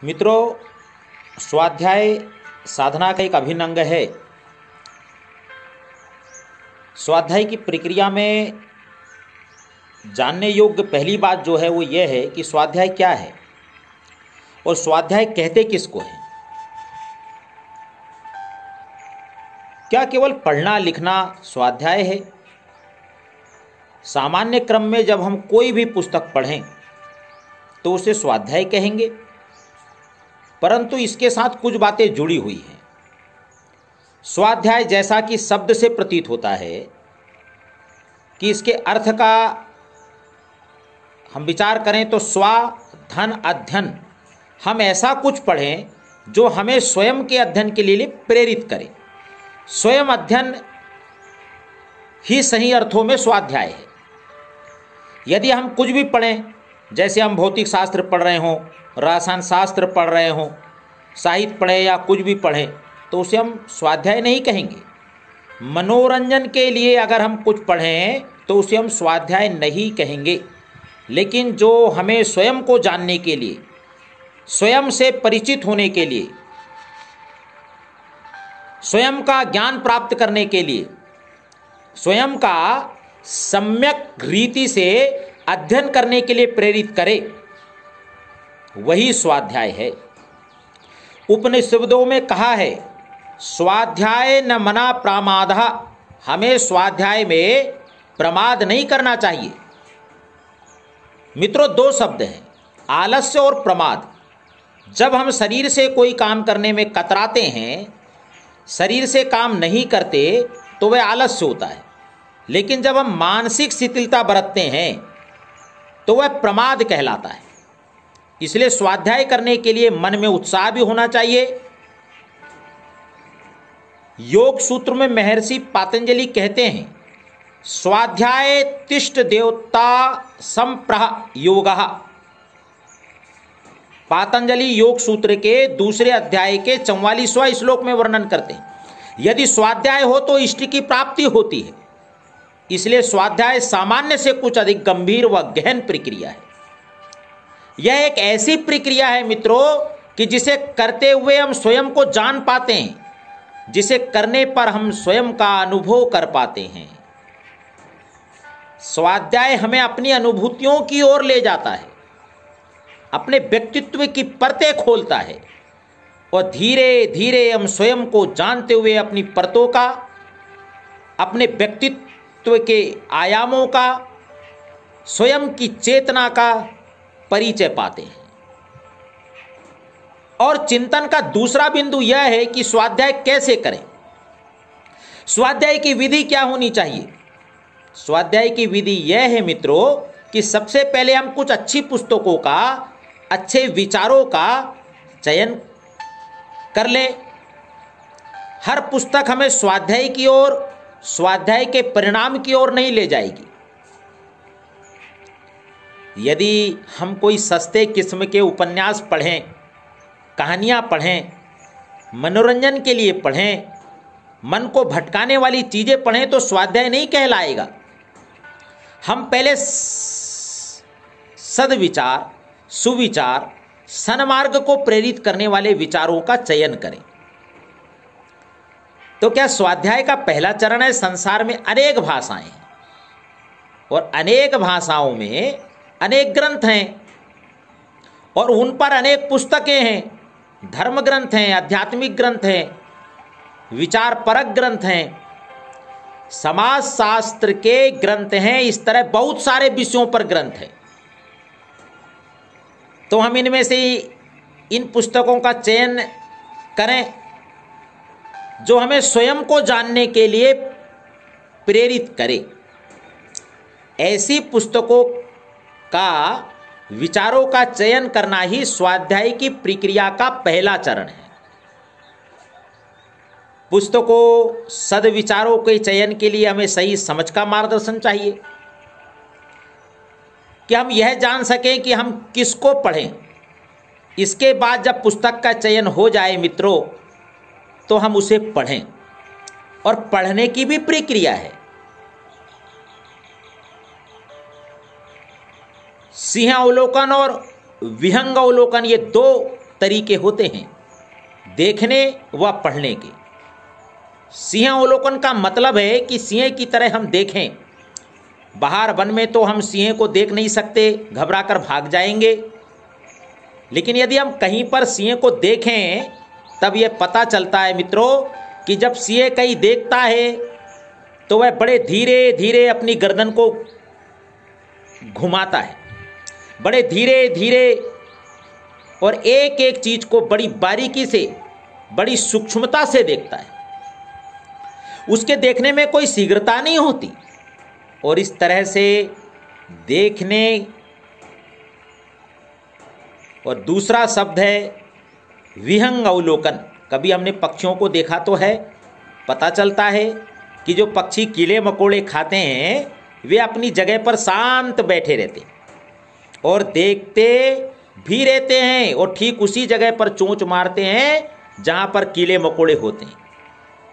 मित्रों, स्वाध्याय साधना का एक अभिन्न अंग है। स्वाध्याय की प्रक्रिया में जानने योग्य पहली बात जो है वो ये है कि स्वाध्याय क्या है और स्वाध्याय कहते किसको है। क्या केवल पढ़ना लिखना स्वाध्याय है? सामान्य क्रम में जब हम कोई भी पुस्तक पढ़ें तो उसे स्वाध्याय कहेंगे, परंतु इसके साथ कुछ बातें जुड़ी हुई हैं। स्वाध्याय जैसा कि शब्द से प्रतीत होता है कि इसके अर्थ का हम विचार करें तो स्वाधन अध्ययन, हम ऐसा कुछ पढ़ें जो हमें स्वयं के अध्ययन के लिए प्रेरित करे। स्वयं अध्ययन ही सही अर्थों में स्वाध्याय है। यदि हम कुछ भी पढ़ें, जैसे हम भौतिक शास्त्र पढ़ रहे हों, रसायन शास्त्र पढ़ रहे हों, साहित्य पढ़ें या कुछ भी पढ़ें, तो उसे हम स्वाध्याय नहीं कहेंगे। मनोरंजन के लिए अगर हम कुछ पढ़ें तो उसे हम स्वाध्याय नहीं कहेंगे। लेकिन जो हमें स्वयं को जानने के लिए, स्वयं से परिचित होने के लिए, स्वयं का ज्ञान प्राप्त करने के लिए, स्वयं का सम्यक रीति से अध्ययन करने के लिए प्रेरित करे, वही स्वाध्याय है। उपनिषदों में कहा है, स्वाध्याय न मना प्रमादः, हमें स्वाध्याय में प्रमाद नहीं करना चाहिए। मित्रों, दो शब्द हैं, आलस्य और प्रमाद। जब हम शरीर से कोई काम करने में कतराते हैं, शरीर से काम नहीं करते, तो वह आलस्य होता है। लेकिन जब हम मानसिक शिथिलता बरतते हैं तो वह प्रमाद कहलाता है। इसलिए स्वाध्याय करने के लिए मन में उत्साह भी होना चाहिए। योग सूत्र में महर्षि पातंजलि कहते हैं, स्वाध्याय तिष्ठ देवता संप्रह योगः। पातंजलि योग सूत्र के दूसरे अध्याय के 44वां श्लोक में वर्णन करते हैं, यदि स्वाध्याय हो तो इष्ट की प्राप्ति होती है। इसलिए स्वाध्याय सामान्य से कुछ अधिक गंभीर व गहन प्रक्रिया है। यह एक ऐसी प्रक्रिया है मित्रों कि जिसे करते हुए हम स्वयं को जान पाते हैं, जिसे करने पर हम स्वयं का अनुभव कर पाते हैं। स्वाध्याय हमें अपनी अनुभूतियों की ओर ले जाता है, अपने व्यक्तित्व की परतें खोलता है और धीरे धीरे हम स्वयं को जानते हुए अपनी परतों का, अपने व्यक्तित्व के आयामों का, स्वयं की चेतना का परिचय पाते हैं। और चिंतन का दूसरा बिंदु यह है कि स्वाध्याय कैसे करें। स्वाध्याय की विधि क्या होनी चाहिए? स्वाध्याय की विधि यह है मित्रों कि सबसे पहले हम कुछ अच्छी पुस्तकों का, अच्छे विचारों का चयन कर लें। हर पुस्तक हमें स्वाध्याय की ओर, स्वाध्याय के परिणाम की ओर नहीं ले जाएगी। यदि हम कोई सस्ते किस्म के उपन्यास पढ़ें, कहानियाँ पढ़ें, मनोरंजन के लिए पढ़ें, मन को भटकाने वाली चीज़ें पढ़ें, तो स्वाध्याय नहीं कहलाएगा। हम पहले सद्विचार, सुविचार, सन्मार्ग को प्रेरित करने वाले विचारों का चयन करें। तो क्या स्वाध्याय का पहला चरण है, संसार में अनेक भाषाएं हैं और अनेक भाषाओं में अनेक ग्रंथ हैं और उन पर अनेक पुस्तकें हैं। धर्म ग्रंथ हैं, आध्यात्मिक ग्रंथ हैं, विचार परक ग्रंथ हैं, समाज शास्त्र के ग्रंथ हैं। इस तरह बहुत सारे विषयों पर ग्रंथ हैं। तो हम इनमें से इन पुस्तकों का चयन करें जो हमें स्वयं को जानने के लिए प्रेरित करे। ऐसी पुस्तकों का, विचारों का चयन करना ही स्वाध्याय की प्रक्रिया का पहला चरण है। पुस्तकों, सद्विचारों के चयन के लिए हमें सही समझ का मार्गदर्शन चाहिए कि हम यह जान सकें कि हम किसको पढ़ें। इसके बाद जब पुस्तक का चयन हो जाए मित्रों, तो हम उसे पढ़ें। और पढ़ने की भी प्रक्रिया है। सिंहावलोकन और विहंगावलोकन, ये दो तरीके होते हैं देखने व पढ़ने के। सिंहावलोकन का मतलब है कि सिंह की तरह हम देखें। बाहर वन में तो हम सिंह को देख नहीं सकते, घबरा कर भाग जाएंगे, लेकिन यदि हम कहीं पर सिंह को देखें तब यह पता चलता है मित्रों कि जब सिंह कहीं देखता है तो वह बड़े धीरे धीरे अपनी गर्दन को घुमाता है, बड़े धीरे धीरे, और एक एक चीज को बड़ी बारीकी से, बड़ी सूक्ष्मता से देखता है। उसके देखने में कोई शीघ्रता नहीं होती। और इस तरह से देखने, और दूसरा शब्द है विहंग अवलोकन। कभी हमने पक्षियों को देखा तो है, पता चलता है कि जो पक्षी कीड़े मकोड़े खाते हैं वे अपनी जगह पर शांत बैठे रहते हैं और देखते भी रहते हैं, और ठीक उसी जगह पर चोंच मारते हैं जहाँ पर कीड़े मकोड़े होते हैं।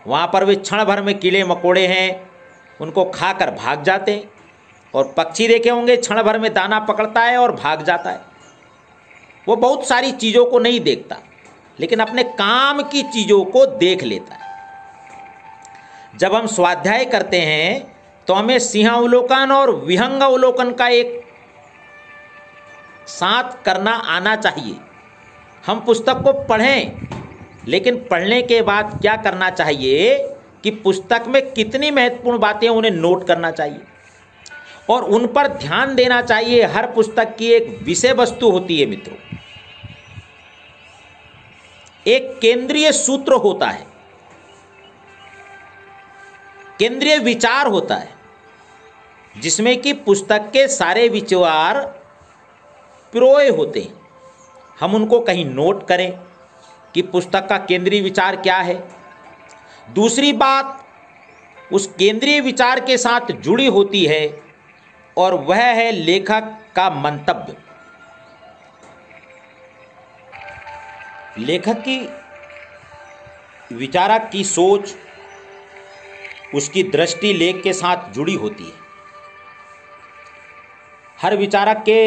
वहाँ पर वे क्षण भर में कीड़े मकोड़े हैं उनको खाकर भाग जाते हैं। और पक्षी देखे होंगे क्षण भर में दाना पकड़ता है और भाग जाता है। वो बहुत सारी चीज़ों को नहीं देखता, लेकिन अपने काम की चीज़ों को देख लेता है। जब हम स्वाध्याय करते हैं तो हमें सिंहावलोकन और विहंगावलोकन का एक साथ करना आना चाहिए। हम पुस्तक को पढ़ें, लेकिन पढ़ने के बाद क्या करना चाहिए कि पुस्तक में कितनी महत्वपूर्ण बातें उन्हें नोट करना चाहिए और उन पर ध्यान देना चाहिए। हर पुस्तक की एक विषय वस्तु होती है मित्रों, एक केंद्रीय सूत्र होता है, केंद्रीय विचार होता है, जिसमें कि पुस्तक के सारे विचार पिरोए होते हैं। हम उनको कहीं नोट करें कि पुस्तक का केंद्रीय विचार क्या है। दूसरी बात उस केंद्रीय विचार के साथ जुड़ी होती है और वह है लेखक का मंतव्य। लेखक की विचारक की सोच, उसकी दृष्टि लेख के साथ जुड़ी होती है। हर विचारक के,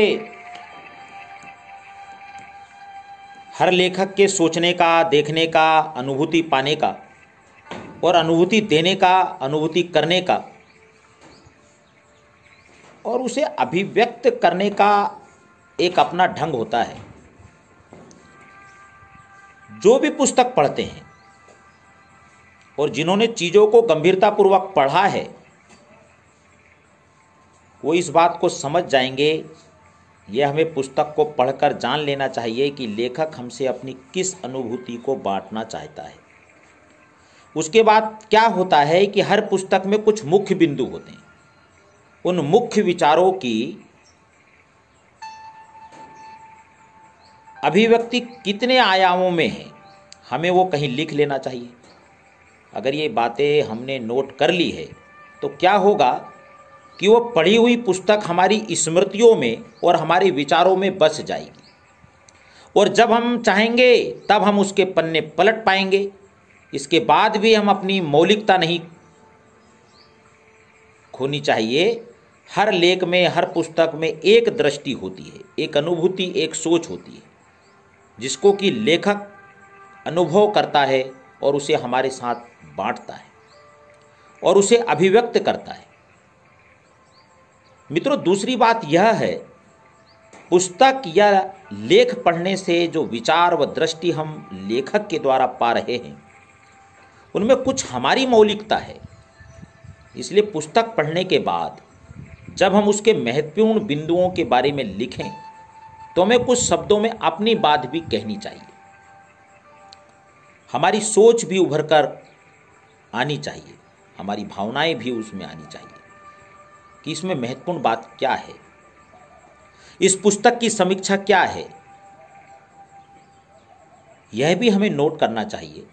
हर लेखक के सोचने का, देखने का, अनुभूति पाने का और अनुभूति देने का, अनुभूति करने का और उसे अभिव्यक्त करने का एक अपना ढंग होता है। जो भी पुस्तक पढ़ते हैं और जिन्होंने चीज़ों को गंभीरतापूर्वक पढ़ा है, वो इस बात को समझ जाएंगे। यह हमें पुस्तक को पढ़कर जान लेना चाहिए कि लेखक हमसे अपनी किस अनुभूति को बांटना चाहता है। उसके बाद क्या होता है कि हर पुस्तक में कुछ मुख्य बिंदु होते हैं। उन मुख्य विचारों की अभिव्यक्ति कितने आयामों में है, हमें वो कहीं लिख लेना चाहिए। अगर ये बातें हमने नोट कर ली है तो क्या होगा कि वो पढ़ी हुई पुस्तक हमारी स्मृतियों में और हमारे विचारों में बस जाएगी, और जब हम चाहेंगे तब हम उसके पन्ने पलट पाएंगे। इसके बाद भी हम अपनी मौलिकता नहीं खोनी चाहिए। हर लेख में, हर पुस्तक में एक दृष्टि होती है, एक अनुभूति, एक सोच होती है, जिसको कि लेखक अनुभव करता है और उसे हमारे साथ बांटता है और उसे अभिव्यक्त करता है। मित्रों, दूसरी बात यह है, पुस्तक या लेख पढ़ने से जो विचार व दृष्टि हम लेखक के द्वारा पा रहे हैं, उनमें कुछ हमारी मौलिकता है। इसलिए पुस्तक पढ़ने के बाद जब हम उसके महत्वपूर्ण बिंदुओं के बारे में लिखें तो हमें कुछ शब्दों में अपनी बात भी कहनी चाहिए। हमारी सोच भी उभर कर आनी चाहिए, हमारी भावनाएं भी उसमें आनी चाहिए कि इसमें महत्वपूर्ण बात क्या है, इस पुस्तक की समीक्षा क्या है, यह भी हमें नोट करना चाहिए।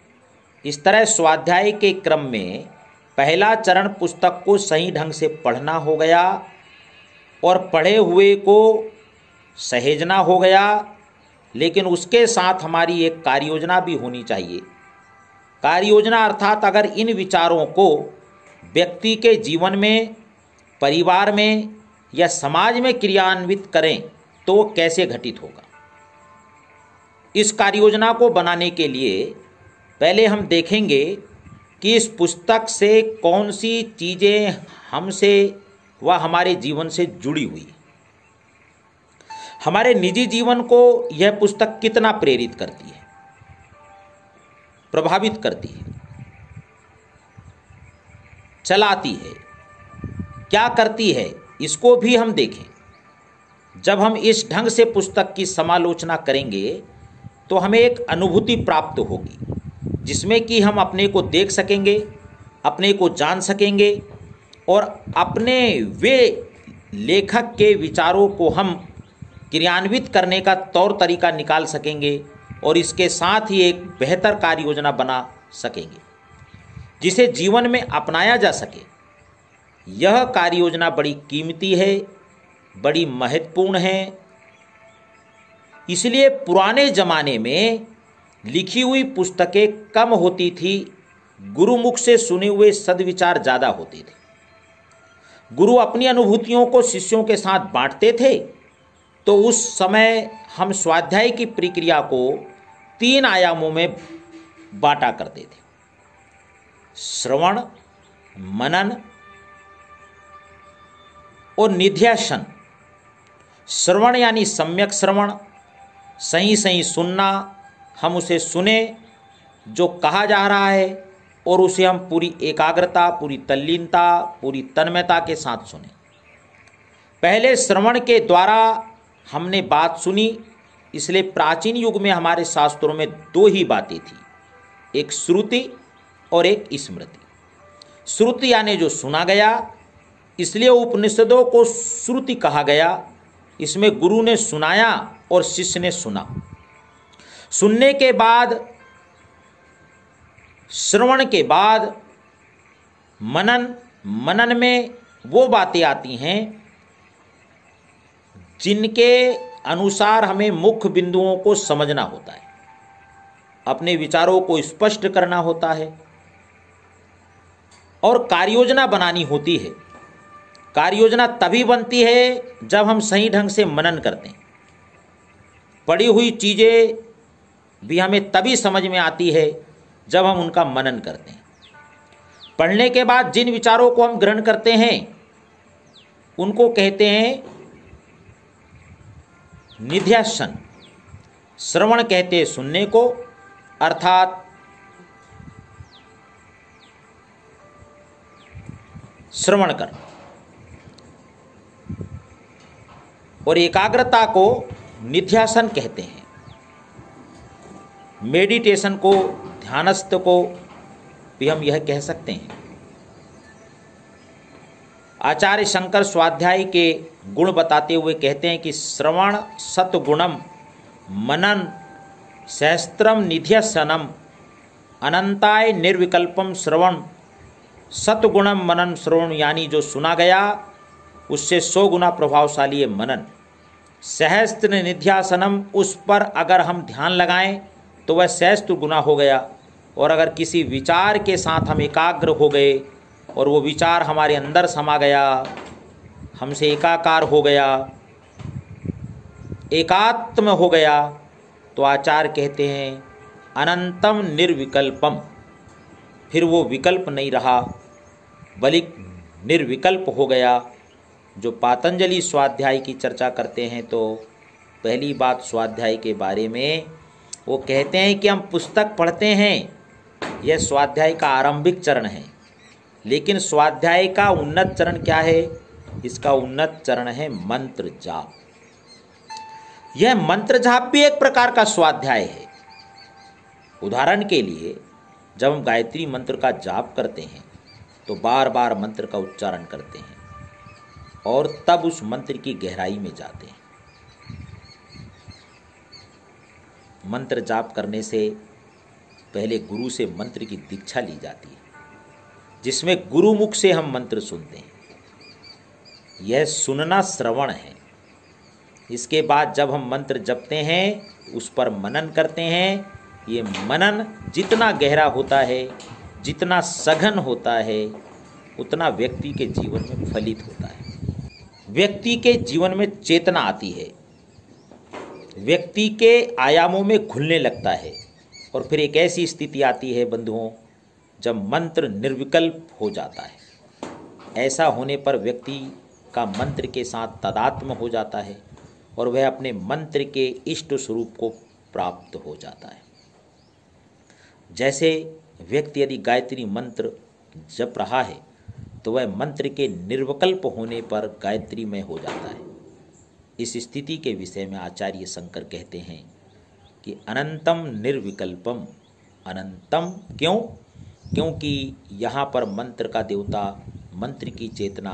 इस तरह स्वाध्याय के क्रम में पहला चरण पुस्तक को सही ढंग से पढ़ना हो गया और पढ़े हुए को सहेजना हो गया, लेकिन उसके साथ हमारी एक कार्य योजना भी होनी चाहिए। कार्य योजना अर्थात अगर इन विचारों को व्यक्ति के जीवन में, परिवार में या समाज में क्रियान्वित करें तो वो कैसे घटित होगा, इस कार्य योजना को बनाने के लिए पहले हम देखेंगे कि इस पुस्तक से कौन सी चीज़ें हमसे व हमारे जीवन से जुड़ी हुई, हमारे निजी जीवन को यह पुस्तक कितना प्रेरित करती है, प्रभावित करती है, चलाती है, क्या करती है, इसको भी हम देखें। जब हम इस ढंग से पुस्तक की समालोचना करेंगे तो हमें एक अनुभूति प्राप्त होगी जिसमें कि हम अपने को देख सकेंगे, अपने को जान सकेंगे और अपने वे लेखक के विचारों को हम क्रियान्वित करने का तौर तरीका निकाल सकेंगे और इसके साथ ही एक बेहतर कार्य योजना बना सकेंगे जिसे जीवन में अपनाया जा सके। यह कार्य योजना बड़ी कीमती है, बड़ी महत्वपूर्ण है। इसलिए पुराने जमाने में लिखी हुई पुस्तकें कम होती थी, गुरुमुख से सुने हुए सद्विचार ज़्यादा होते थे। गुरु अपनी अनुभूतियों को शिष्यों के साथ बांटते थे, तो उस समय हम स्वाध्याय की प्रक्रिया को 3 आयामों में बांटा करते थे: श्रवण, मनन और निध्यासन। श्रवण यानी सम्यक श्रवण, सही सही सुनना, हम उसे सुने जो कहा जा रहा है और उसे हम पूरी एकाग्रता, पूरी तल्लीनता, पूरी तन्मयता के साथ सुने। पहले श्रवण के द्वारा हमने बात सुनी, इसलिए प्राचीन युग में हमारे शास्त्रों में 2 ही बातें थी, एक श्रुति और एक स्मृति। श्रुति यानी जो सुना गया, इसलिए उपनिषदों को श्रुति कहा गया। इसमें गुरु ने सुनाया और शिष्य ने सुना। सुनने के बाद, श्रवण के बाद मनन। मनन में वो बातें आती हैं जिनके अनुसार हमें मुख्य बिंदुओं को समझना होता है, अपने विचारों को स्पष्ट करना होता है और कार्ययोजना बनानी होती है। कार्ययोजना तभी बनती है जब हम सही ढंग से मनन करते हैं। पढ़ी हुई चीज़ें भी हमें तभी समझ में आती है जब हम उनका मनन करते हैं। पढ़ने के बाद जिन विचारों को हम ग्रहण करते हैं उनको कहते हैं निध्यासन। श्रवण कहते हैं सुनने को, अर्थात श्रवण कर, और एकाग्रता को निध्यासन कहते हैं। मेडिटेशन को, ध्यानस्थ को भी हम यह कह सकते हैं। आचार्य शंकर स्वाध्याय के गुण बताते हुए कहते हैं कि श्रवण सतगुणम मनन सहस्त्रम निध्यसनम अनंताय निर्विकल्पम। श्रवण सतगुणम मनन, श्रवण यानी जो सुना गया उससे 100 गुना प्रभावशाली है मनन। सहस्त्र निध्यासनम, उस पर अगर हम ध्यान लगाएं तो वह सहस्त्र गुना हो गया। और अगर किसी विचार के साथ हम एकाग्र हो गए और वो विचार हमारे अंदर समा गया, हमसे एकाकार हो गया, एकात्म हो गया, तो आचार्य कहते हैं अनंतम निर्विकल्पम। फिर वो विकल्प नहीं रहा बल्कि निर्विकल्प हो गया। जो पातंजलि स्वाध्याय की चर्चा करते हैं तो पहली बात स्वाध्याय के बारे में वो कहते हैं कि हम पुस्तक पढ़ते हैं, यह स्वाध्याय का आरंभिक चरण है, लेकिन स्वाध्याय का उन्नत चरण क्या है? इसका उन्नत चरण है मंत्र जाप। यह मंत्र जाप भी एक प्रकार का स्वाध्याय है। उदाहरण के लिए जब हम गायत्री मंत्र का जाप करते हैं तो बार बार मंत्र का उच्चारण करते हैं और तब उस मंत्र की गहराई में जाते हैं। मंत्र जाप करने से पहले गुरु से मंत्र की दीक्षा ली जाती है, जिसमें गुरुमुख से हम मंत्र सुनते हैं। यह सुनना श्रवण है। इसके बाद जब हम मंत्र जपते हैं, उस पर मनन करते हैं। ये मनन जितना गहरा होता है, जितना सघन होता है, उतना व्यक्ति के जीवन में फलित होता है। व्यक्ति के जीवन में चेतना आती है। व्यक्ति के आयामों में घुलने लगता है और फिर एक ऐसी स्थिति आती है बंधुओं जब मंत्र निर्विकल्प हो जाता है। ऐसा होने पर व्यक्ति का मंत्र के साथ तादात्म्य हो जाता है और वह अपने मंत्र के इष्ट स्वरूप को प्राप्त हो जाता है। जैसे व्यक्ति यदि गायत्री मंत्र जप रहा है तो वह मंत्र के निर्विकल्प होने पर गायत्री में हो जाता है। इस स्थिति के विषय में आचार्य शंकर कहते हैं कि अनंतम निर्विकल्पम। अनंतम क्यों? क्योंकि यहाँ पर मंत्र का देवता, मंत्र की चेतना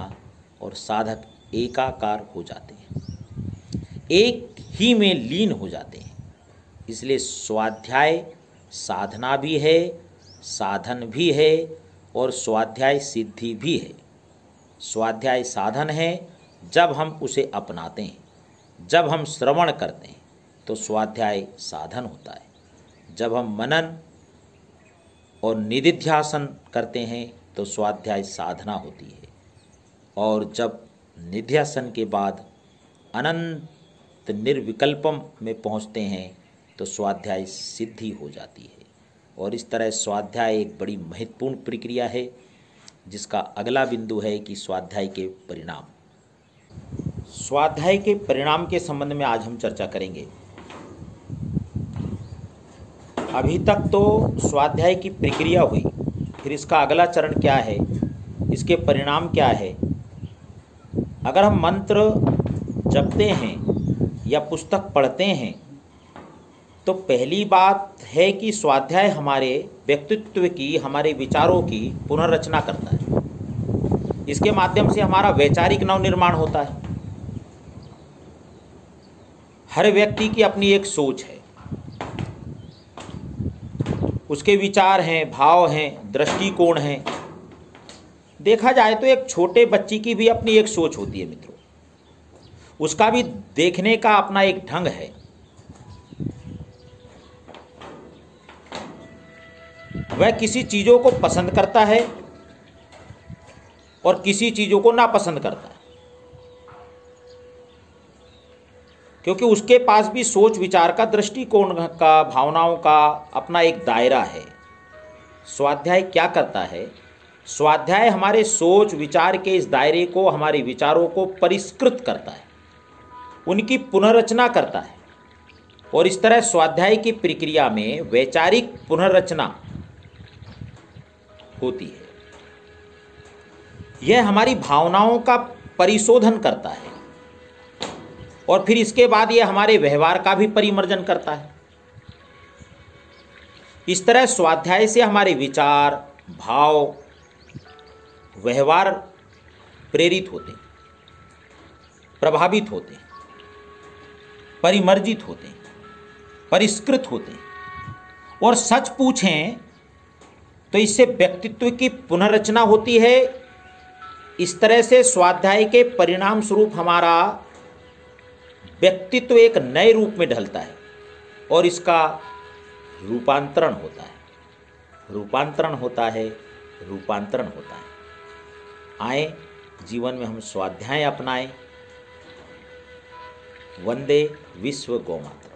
और साधक एकाकार हो जाते हैं, एक ही में लीन हो जाते हैं। इसलिए स्वाध्याय साधना भी है, साधन भी है और स्वाध्याय सिद्धि भी है। स्वाध्याय साधन है जब हम उसे अपनाते हैं, जब हम श्रवण करते हैं तो स्वाध्याय साधन होता है। जब हम मनन और निधिध्यासन करते हैं तो स्वाध्याय साधना होती है और जब निध्यासन के बाद अनंत निर्विकल्पम में पहुंचते हैं तो स्वाध्याय सिद्धि हो जाती है। और इस तरह स्वाध्याय एक बड़ी महत्वपूर्ण प्रक्रिया है जिसका अगला बिंदु है कि स्वाध्याय के परिणाम। स्वाध्याय के परिणाम के संबंध में आज हम चर्चा करेंगे। अभी तक तो स्वाध्याय की प्रक्रिया हुई, फिर इसका अगला चरण क्या है, इसके परिणाम क्या है। अगर हम मंत्र जपते हैं या पुस्तक पढ़ते हैं तो पहली बात है कि स्वाध्याय हमारे व्यक्तित्व की, हमारे विचारों की पुनर्रचना करता है। इसके माध्यम से हमारा वैचारिक नवनिर्माण होता है। हर व्यक्ति की अपनी एक सोच है, उसके विचार हैं, भाव हैं, दृष्टिकोण हैं। देखा जाए तो एक छोटे बच्चे की भी अपनी एक सोच होती है मित्रों, उसका भी देखने का अपना एक ढंग है। वह किसी चीज़ों को पसंद करता है और किसी चीज़ों को नापसंद करता है, क्योंकि उसके पास भी सोच विचार का, दृष्टिकोण का, भावनाओं का अपना एक दायरा है। स्वाध्याय क्या करता है? स्वाध्याय हमारे सोच विचार के इस दायरे को, हमारे विचारों को परिष्कृत करता है, उनकी पुनर्रचना करता है और इस तरह स्वाध्याय की प्रक्रिया में वैचारिक पुनर्रचना होती है। यह हमारी भावनाओं का परिशोधन करता है और फिर इसके बाद यह हमारे व्यवहार का भी परिमार्जन करता है। इस तरह स्वाध्याय से हमारे विचार, भाव, व्यवहार प्रेरित होते हैं, प्रभावित होते हैं, परिमार्जित होते हैं, परिष्कृत होते हैं। और सच पूछें तो इससे व्यक्तित्व की पुनर्रचना होती है। इस तरह से स्वाध्याय के परिणाम स्वरूप हमारा व्यक्तित्व एक नए रूप में ढलता है और इसका रूपांतरण होता है, रूपांतरण होता है, रूपांतरण होता है। आए जीवन में हम स्वाध्याय अपनाएं। वंदे विश्व गौ माता।